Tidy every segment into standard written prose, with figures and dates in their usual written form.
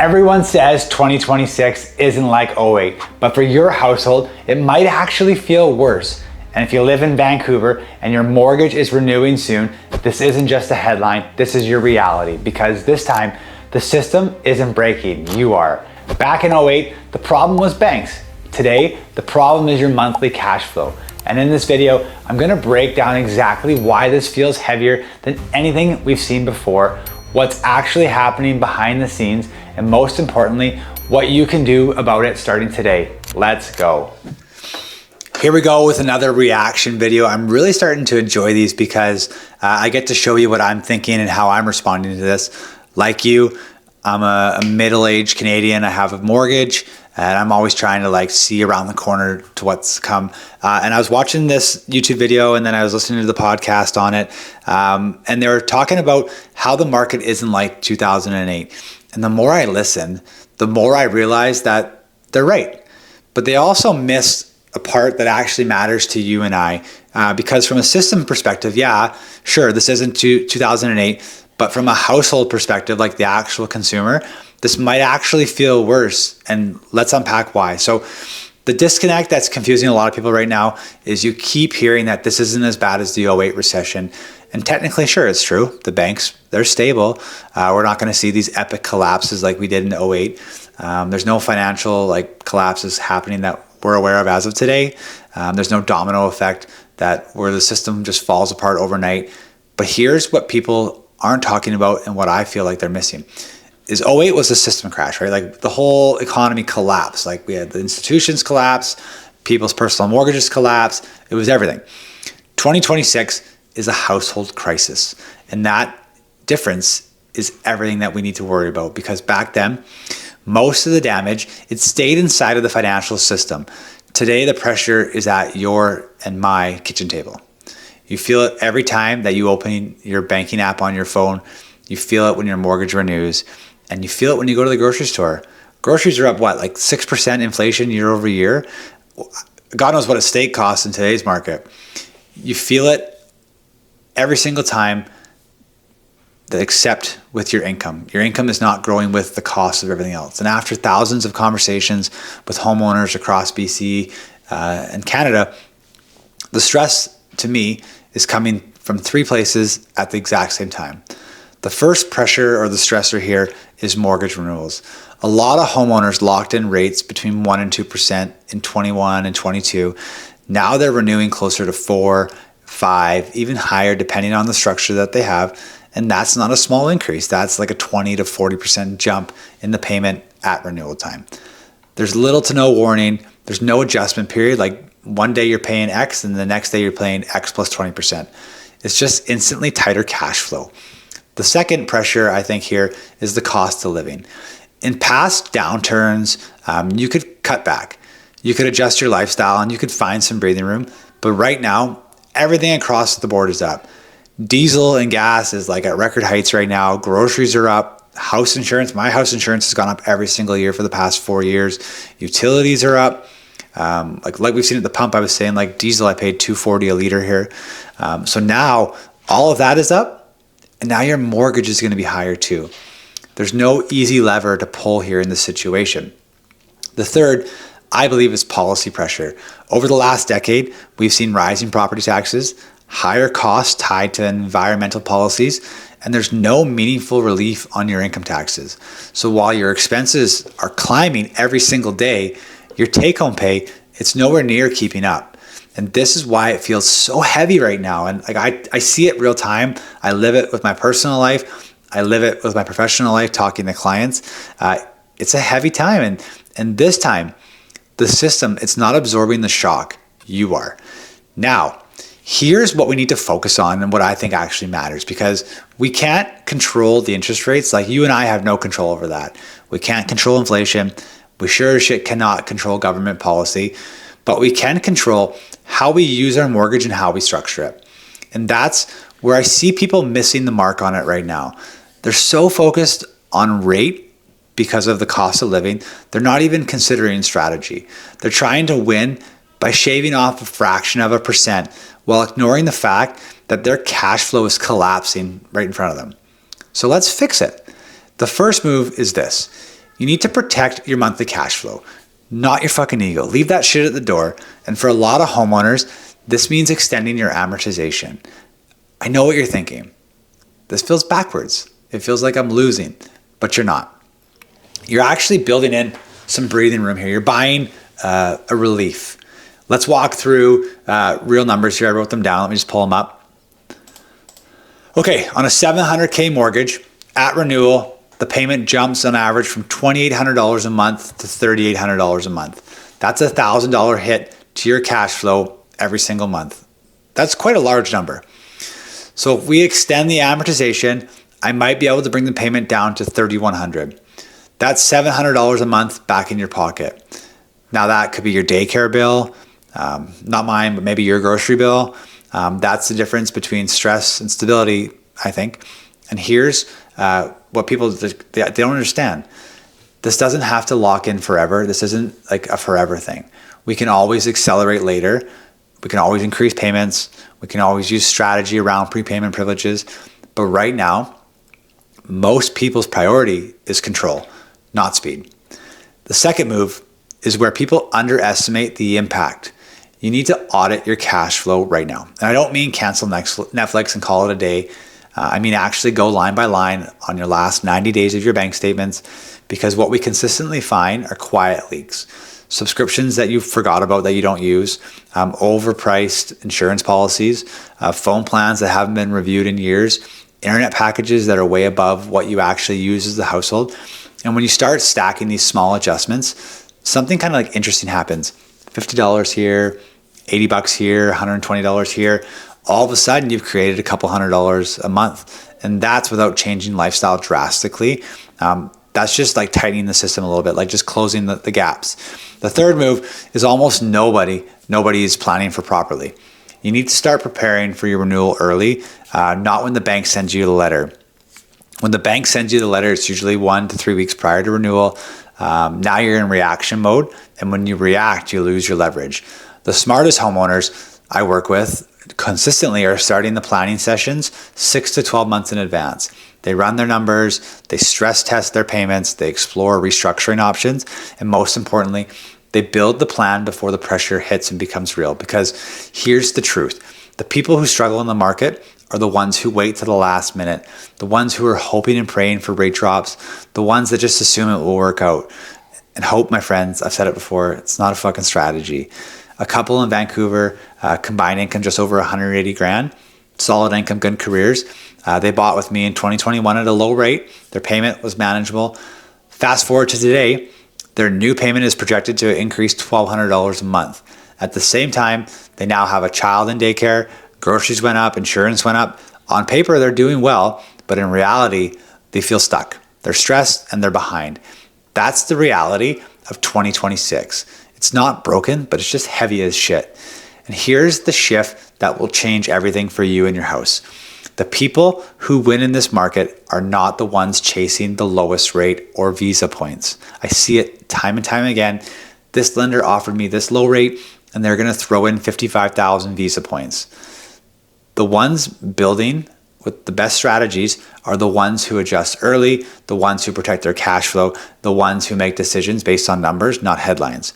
Everyone says 2026 isn't like '08, but for your household, it might actually feel worse. And if you live in Vancouver and your mortgage is renewing soon, this isn't just a headline, this is your reality, because this time, the system isn't breaking, you are. Back in '08, the problem was banks. Today, the problem is your monthly cash flow. And in this video, I'm gonna break down exactly why this feels heavier than anything we've seen before, what's actually happening behind the scenes, and most importantly, what you can do about it starting today. Let's go. Here we go with another reaction video. I'm really starting to enjoy these because I get to show you what I'm thinking and how I'm responding to this. Like you, I'm a middle-aged Canadian. I have a mortgage and I'm always trying to see around the corner to what's come. And I was watching this YouTube video and then I was listening to the podcast on it. And they were talking about how the market isn't like 2008. And the more I listen, the more I realize that they're right. But they also missed a part that actually matters to you and I. Because from a system perspective, yeah, sure, this isn't 2008, but from a household perspective, like the actual consumer, this might actually feel worse. And let's unpack why. So the disconnect that's confusing a lot of people right now is you keep hearing that this isn't as bad as the '08 recession. And technically, sure, it's true. The banks, they're stable. We're not going to see these epic collapses like we did in '08. There's no financial collapses happening that we're aware of as of today. There's no domino effect where the system just falls apart overnight. But here's what people aren't talking about and what I feel like they're missing. Is '08 was a system crash, right? The whole economy collapsed. We had the institutions collapse, people's personal mortgages collapse. It was everything. 2026 is a household crisis. And that difference is everything that we need to worry about, because back then, most of the damage, it stayed inside of the financial system. Today, the pressure is at your and my kitchen table. You feel it every time that you open your banking app on your phone. You feel it when your mortgage renews. And you feel it when you go to the grocery store. Groceries are up, 6% inflation year over year? God knows what a steak costs in today's market. You feel it every single time, except with your income. Your income is not growing with the cost of everything else. And after thousands of conversations with homeowners across BC and Canada, the stress to me is coming from three places at the exact same time. The first pressure or the stressor here is mortgage renewals. A lot of homeowners locked in rates between 1% and 2% in 21 and 22. Now they're renewing closer to 4, 5, even higher depending on the structure that they have. And that's not a small increase. That's like a 20 to 40% jump in the payment at renewal time. There's little to no warning. There's no adjustment period. One day you're paying X and the next day you're paying X plus 20%. It's just instantly tighter cash flow. The second pressure I think here is the cost of living. In past downturns, you could cut back. You could adjust your lifestyle and you could find some breathing room. But right now, everything across the board is up. Diesel and gas is at record heights right now. Groceries are up. House insurance, my house insurance has gone up every single year for the past 4 years. Utilities are up. Like we've seen at the pump, I was saying diesel, I paid $2.40 a liter here. So now all of that is up, and now your mortgage is going to be higher too. There's no easy lever to pull here in this situation. The third, I believe, is policy pressure. Over the last decade, we've seen rising property taxes, higher costs tied to environmental policies, and there's no meaningful relief on your income taxes. So while your expenses are climbing every single day, your take-home pay, it's nowhere near keeping up. And this is why it feels so heavy right now. And I see it real time. I live it with my personal life. I live it with my professional life, talking to clients. It's a heavy time. And this time, the system, it's not absorbing the shock. You are. Now, here's what we need to focus on and what I think actually matters, because we can't control the interest rates. You and I have no control over that. We can't control inflation. We sure as shit cannot control government policy, but we can control how we use our mortgage and how we structure it. And that's where I see people missing the mark on it right now. They're so focused on rate because of the cost of living. They're not even considering strategy. They're trying to win by shaving off a fraction of a percent while ignoring the fact that their cash flow is collapsing right in front of them. So let's fix it. The first move is this. You need to protect your monthly cash flow, not your fucking ego. Leave that shit at the door. And for a lot of homeowners, this means extending your amortization. I know what you're thinking. This feels backwards. It feels like I'm losing, but you're not. You're actually building in some breathing room here. You're buying a relief. Let's walk through real numbers here. I wrote them down. Let me just pull them up. Okay, on a $700K mortgage at renewal, the payment jumps on average from $2,800 a month to $3,800 a month. That's a $1,000 hit to your cash flow every single month. That's quite a large number. So if we extend the amortization, I might be able to bring the payment down to $3,100. That's $700 a month back in your pocket. Now that could be your daycare bill, not mine, but maybe your grocery bill. That's the difference between stress and stability, I think. And here's what people, they don't understand. This doesn't have to lock in forever. This isn't like a forever thing. We can always accelerate later. We can always increase payments. We can always use strategy around prepayment privileges. But right now, most people's priority is control, not speed. The second move is where people underestimate the impact. You need to audit your cash flow right now. And I don't mean cancel Netflix and call it a day. I mean actually go line by line on your last 90 days of your bank statements, because what we consistently find are quiet leaks. Subscriptions that you forgot about that you don't use, overpriced insurance policies, phone plans that haven't been reviewed in years, internet packages that are way above what you actually use as the household. And when you start stacking these small adjustments, something kind of like interesting happens. $50 here, $80 here, $120 here. All of a sudden you've created a couple $100 a month. And that's without changing lifestyle drastically. That's just like tightening the system a little bit, like just closing the gaps. The third move is almost nobody is planning for properly. You need to start preparing for your renewal early, not when the bank sends you the letter. When the bank sends you the letter, it's usually 1 to 3 weeks prior to renewal. Now you're in reaction mode, and when you react, you lose your leverage. The smartest homeowners I work with consistently are starting the planning sessions 6 to 12 months in advance. They run their numbers, they stress test their payments, they explore restructuring options, and most importantly, they build the plan before the pressure hits and becomes real. Because here's the truth. The people who struggle in the market are the ones who wait to the last minute, the ones who are hoping and praying for rate drops, the ones that just assume it will work out. And hope, my friends, I've said it before, it's not a fucking strategy. A couple in Vancouver, combined income just over 180 grand, solid income, good careers. They bought with me in 2021 at a low rate. Their payment was manageable. Fast forward to today, their new payment is projected to increase $1,200 a month. At the same time, they now have a child in daycare, groceries went up, insurance went up. On paper, they're doing well, but in reality, they feel stuck. They're stressed and they're behind. That's the reality of 2026. It's not broken, but it's just heavy as shit. And here's the shift that will change everything for you and your house. The people who win in this market are not the ones chasing the lowest rate or visa points. I see it time and time again. This lender offered me this low rate, and they're going to throw in 55,000 visa points. The ones building with the best strategies are the ones who adjust early, the ones who protect their cash flow, the ones who make decisions based on numbers, not headlines.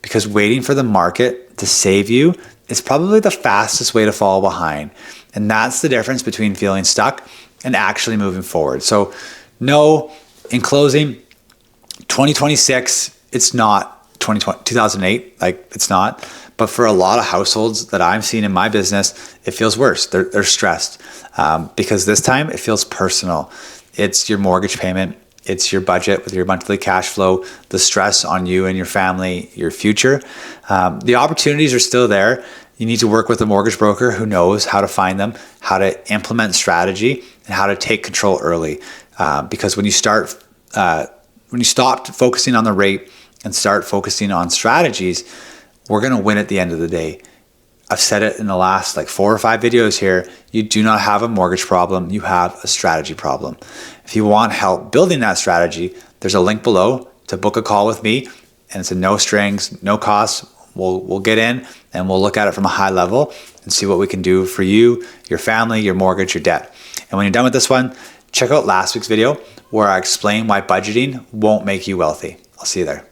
Because waiting for the market to save you is probably the fastest way to fall behind. And that's the difference between feeling stuck and actually moving forward. So no, in closing, 2026, it's not 2008, like it's not. But for a lot of households that I'm seeing in my business, it feels worse. They're stressed because this time it feels personal. It's your mortgage payment. It's your budget with your monthly cash flow, the stress on you and your family, your future. The opportunities are still there. You need to work with a mortgage broker who knows how to find them, how to implement strategy, and how to take control early. Because when you stop focusing on the rate and start focusing on strategies, we're going to win at the end of the day. I've said it in the last 4 or 5 videos here. You do not have a mortgage problem. You have a strategy problem. If you want help building that strategy, there's a link below to book a call with me, and it's a no strings, no cost. We'll get in and we'll look at it from a high level and see what we can do for you, your family, your mortgage, your debt. And when you're done with this one, check out last week's video where I explain why budgeting won't make you wealthy. I'll see you there.